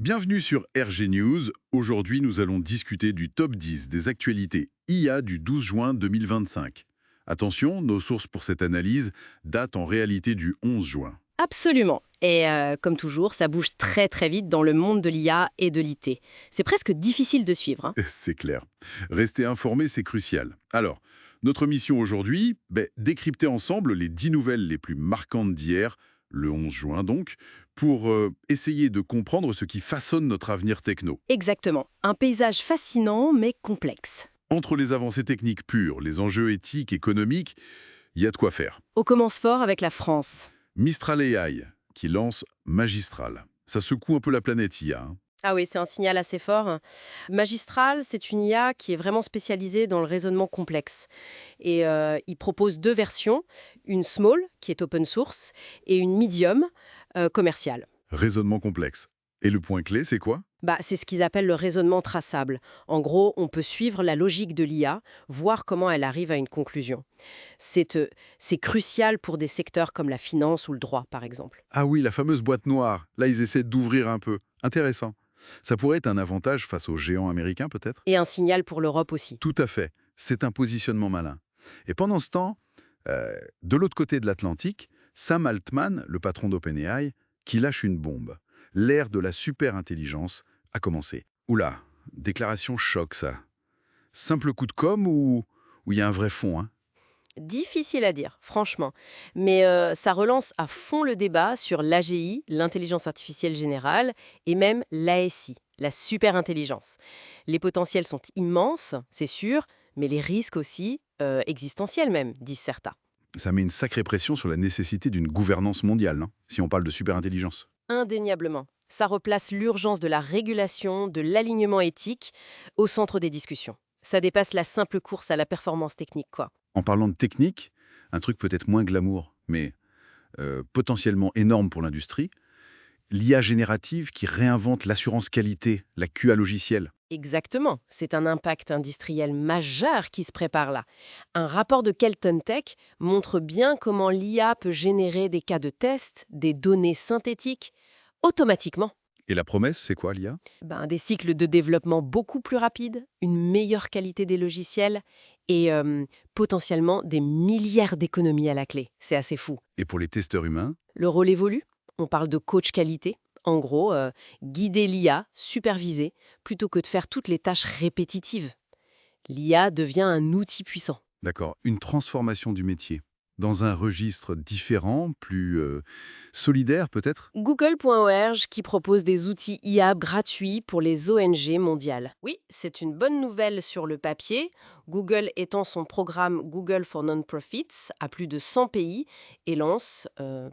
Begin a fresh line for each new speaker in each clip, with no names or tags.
Bienvenue sur RG News. Aujourd'hui, nous allons discuter du top 10 des actualités IA du 12 juin 2025. Attention, nos sources pour cette analyse datent en réalité du 11 juin.
Absolument. Et comme toujours, ça bouge très très vite dans le monde de l'IA et de l'IT. C'est presque difficile de suivre, hein.
C'est clair. Rester informé, c'est crucial. Alors, notre mission aujourd'hui, décrypter ensemble les 10 nouvelles les plus marquantes d'hier, le 11 juin donc, pour essayer de comprendre ce qui façonne notre avenir techno.
Exactement. Un paysage fascinant mais complexe.
Entre les avancées techniques pures, les enjeux éthiques, économiques, il y a de quoi faire.
On commence fort avec la France.
Mistral AI, qui lance Magistral. Ça secoue un peu la planète IA, hein.
Ah oui, c'est un signal assez fort. Magistral, c'est une IA qui est vraiment spécialisée dans le raisonnement complexe. Et il propose deux versions, une small, qui est open source, et une medium, commerciale.
Raisonnement complexe. Et le point clé, c'est quoi?
C'est ce qu'ils appellent le raisonnement traçable. En gros, on peut suivre la logique de l'IA, voir comment elle arrive à une conclusion. C'est crucial pour des secteurs comme la finance ou le droit, par exemple.
Ah oui, la fameuse boîte noire. Là, ils essaient d'ouvrir un peu. Intéressant. Ça pourrait être un avantage face aux géants américains, peut-être?
Et un signal pour l'Europe aussi.
Tout à fait. C'est un positionnement malin. Et pendant ce temps, de l'autre côté de l'Atlantique, Sam Altman, le patron d'OpenAI, qui lâche une bombe. L'ère de la super-intelligence a commencé. Oula, déclaration choc, ça. Simple coup de com' ou il y a un vrai fond, hein?
Difficile à dire, franchement. Mais ça relance à fond le débat sur l'AGI, l'intelligence artificielle générale, et même l'ASI, la super-intelligence. Les potentiels sont immenses, c'est sûr, mais les risques aussi, existentiels même, disent certains.
Ça met une sacrée pression sur la nécessité d'une gouvernance mondiale, non? Si on parle de super-intelligence.
Indéniablement. Ça replace l'urgence de la régulation, de l'alignement éthique au centre des discussions. Ça dépasse la simple course à la performance technique, quoi.
En parlant de technique, un truc peut-être moins glamour, mais potentiellement énorme pour l'industrie, l'IA générative qui réinvente l'assurance qualité, la QA logicielle.
Exactement. C'est un impact industriel majeur qui se prépare là. Un rapport de Kelton Tech montre bien comment l'IA peut générer des cas de test, des données synthétiques, automatiquement.
Et la promesse, c'est quoi l'IA?
Des cycles de développement beaucoup plus rapides, une meilleure qualité des logiciels et potentiellement des milliards d'économies à la clé. C'est assez fou.
Et pour les testeurs humains?
Le rôle évolue. On parle de coach qualité. En gros, guider l'IA, superviser, plutôt que de faire toutes les tâches répétitives. L'IA devient un outil puissant.
D'accord, une transformation du métier. Dans un registre différent, plus solidaire peut-être?
Google.org qui propose des outils IA gratuits pour les ONG mondiales. Oui, c'est une bonne nouvelle sur le papier. Google étend son programme Google for Non-Profits à plus de 100 pays et lance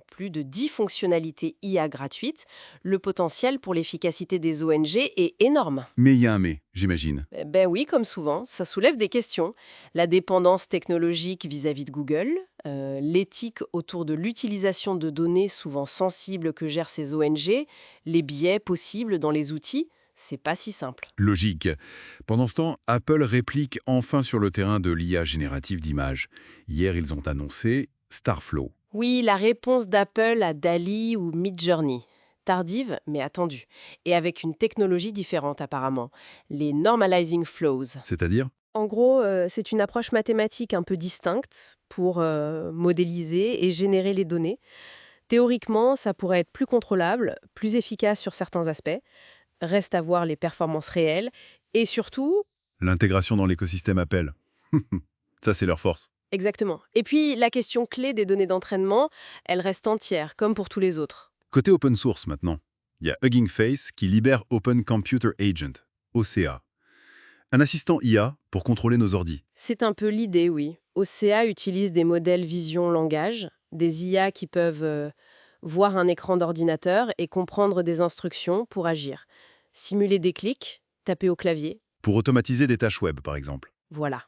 plus de 10 fonctionnalités IA gratuites. Le potentiel pour l'efficacité des ONG est énorme.
Mais il y a un mais, j'imagine.
Oui, comme souvent, ça soulève des questions. La dépendance technologique vis-à-vis de Google, l'éthique autour de l'utilisation de données souvent sensibles que gèrent ces ONG, les biais possibles dans les outils, c'est pas si simple.
Logique. Pendant ce temps, Apple réplique enfin sur le terrain de l'IA générative d'images. Hier, ils ont annoncé Starflow.
Oui, la réponse d'Apple à Dali ou Midjourney. Tardive, mais attendue. Et avec une technologie différente apparemment. Les Normalizing Flows.
C'est-à-dire?
En gros, c'est une approche mathématique un peu distincte pour modéliser et générer les données. Théoriquement, ça pourrait être plus contrôlable, plus efficace sur certains aspects. Reste à voir les performances réelles. Et surtout,
L'intégration dans l'écosystème Apple. Ça, c'est leur force.
exactement. Et puis, la question clé des données d'entraînement, elle reste entière, comme pour tous les autres.
Côté open source maintenant, il y a Hugging Face qui libère Open Computer Agent, OCA. Un assistant IA pour contrôler nos ordis.
C'est un peu l'idée, oui. OCA utilise des modèles vision-langage, des IA qui peuvent voir un écran d'ordinateur et comprendre des instructions pour agir. Simuler des clics, taper au clavier,
Pour automatiser des tâches web, par exemple.
voilà.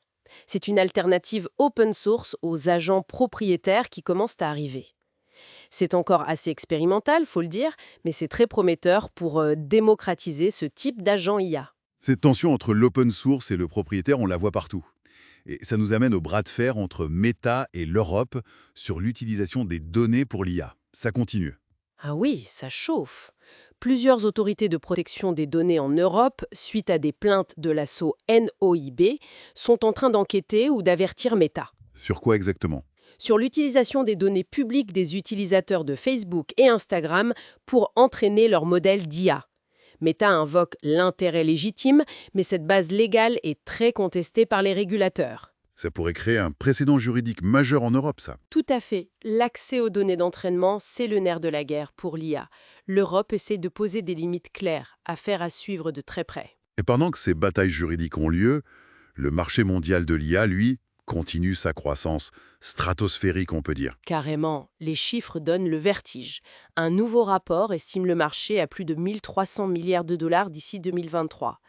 C'est une alternative open source aux agents propriétaires qui commencent à arriver. C'est encore assez expérimental, faut le dire, mais c'est très prometteur pour démocratiser ce type d'agent IA.
Cette tension entre l'open source et le propriétaire, on la voit partout. Et ça nous amène au bras de fer entre Meta et l'Europe sur l'utilisation des données pour l'IA. Ça continue.
Ah oui, ça chauffe. Plusieurs autorités de protection des données en Europe, suite à des plaintes de l'assaut NOIB, sont en train d'enquêter ou d'avertir Meta
Sur quoi exactement?
sur l'utilisation des données publiques des utilisateurs de Facebook et Instagram pour entraîner leur modèle d'IA. Meta invoque l'intérêt légitime, mais cette base légale est très contestée par les régulateurs.
Ça pourrait créer un précédent juridique majeur en Europe, ça.
Tout à fait. L'accès aux données d'entraînement, c'est le nerf de la guerre pour l'IA. L'Europe essaie de poser des limites claires, affaire à suivre de très près.
Et pendant que ces batailles juridiques ont lieu, le marché mondial de l'IA, lui, continue sa croissance stratosphérique, on peut dire.
Carrément, les chiffres donnent le vertige. Un nouveau rapport estime le marché à plus de 1300 milliards de dollars d'ici 2023.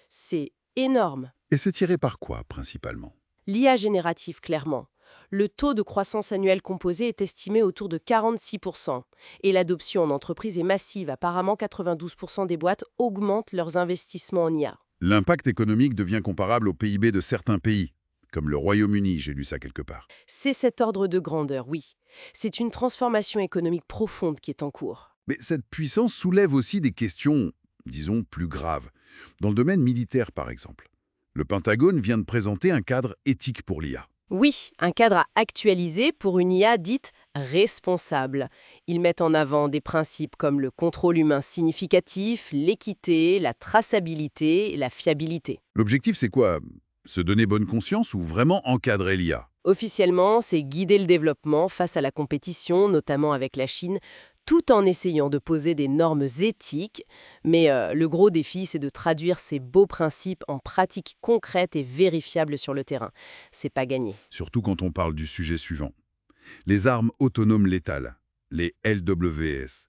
C'est énorme.
Et c'est tiré par quoi, principalement?
L'IA générative, clairement. Le taux de croissance annuelle composé est estimé autour de 46%. Et l'adoption en entreprise est massive. Apparemment, 92% des boîtes augmentent leurs investissements en IA.
L'impact économique devient comparable au PIB de certains pays, comme le Royaume-Uni, j'ai lu ça quelque part.
C'est cet ordre de grandeur, oui. C'est une transformation économique profonde qui est en cours.
Mais cette puissance soulève aussi des questions, disons, plus graves. Dans le domaine militaire, par exemple. Le Pentagone vient de présenter un cadre éthique pour l'IA.
Oui, un cadre à actualiser pour une IA dite responsable. Ils mettent en avant des principes comme le contrôle humain significatif, l'équité, la traçabilité et la fiabilité.
L'objectif, c'est quoi? Se donner bonne conscience ou vraiment encadrer l'IA?
Officiellement, c'est guider le développement face à la compétition, notamment avec la Chine, tout en essayant de poser des normes éthiques. Mais le gros défi, c'est de traduire ces beaux principes en pratiques concrètes et vérifiables sur le terrain. C'est pas gagné.
Surtout quand on parle du sujet suivant. Les armes autonomes létales, les LWS.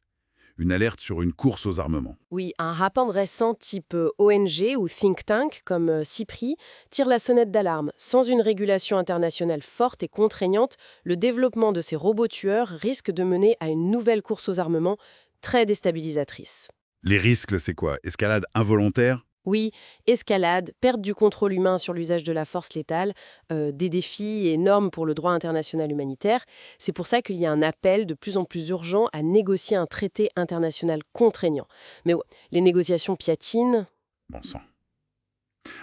Une alerte sur une course aux armements.
Oui, un rapport récent type ONG ou think tank comme CIPRI tire la sonnette d'alarme. Sans une régulation internationale forte et contraignante, le développement de ces robots tueurs risque de mener à une nouvelle course aux armements très déstabilisatrice.
Les risques, c'est quoi? Escalade involontaire?
Oui, escalade, perte du contrôle humain sur l'usage de la force létale, des défis énormes pour le droit international humanitaire. C'est pour ça qu'il y a un appel de plus en plus urgent à négocier un traité international contraignant. Mais ouais, les négociations piatinent.
Bon sang.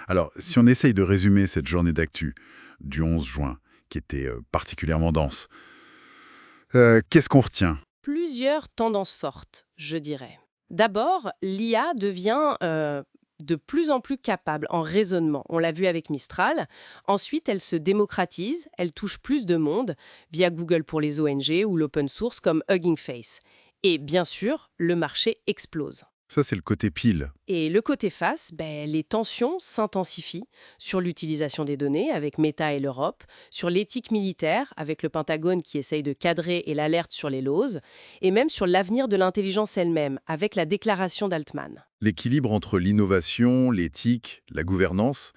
Alors, si on essaye de résumer cette journée d'actu du 11 juin, qui était particulièrement dense, qu'est-ce qu'on retient?
Plusieurs tendances fortes, je dirais. D'abord, l'IA devient de plus en plus capable en raisonnement. On l'a vu avec Mistral. Ensuite, elle se démocratise, elle touche plus de monde via Google pour les ONG ou l'open source comme Hugging Face. Et bien sûr, le marché explose.
Ça, c'est le côté pile.
Et le côté face, les tensions s'intensifient sur l'utilisation des données avec Meta et l'Europe, sur l'éthique militaire avec le Pentagone qui essaye de cadrer et l'alerte sur les loses, et même sur l'avenir de l'intelligence elle-même avec la déclaration d'Altman.
L'équilibre entre l'innovation, l'éthique, la gouvernance,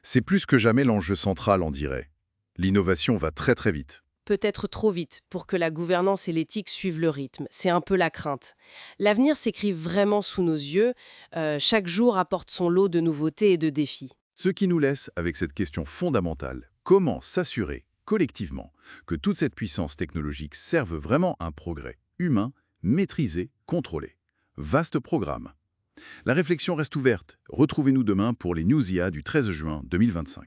c'est plus que jamais l'enjeu central, on dirait. L'innovation va très très vite.
Peut-être trop vite pour que la gouvernance et l'éthique suivent le rythme. C'est un peu la crainte. L'avenir s'écrit vraiment sous nos yeux. Chaque jour apporte son lot de nouveautés et de défis.
Ce qui nous laisse avec cette question fondamentale, comment s'assurer collectivement que toute cette puissance technologique serve vraiment un progrès humain, maîtrisé, contrôlé? Vaste programme. La réflexion reste ouverte. Retrouvez-nous demain pour les News IA du 13 juin 2025.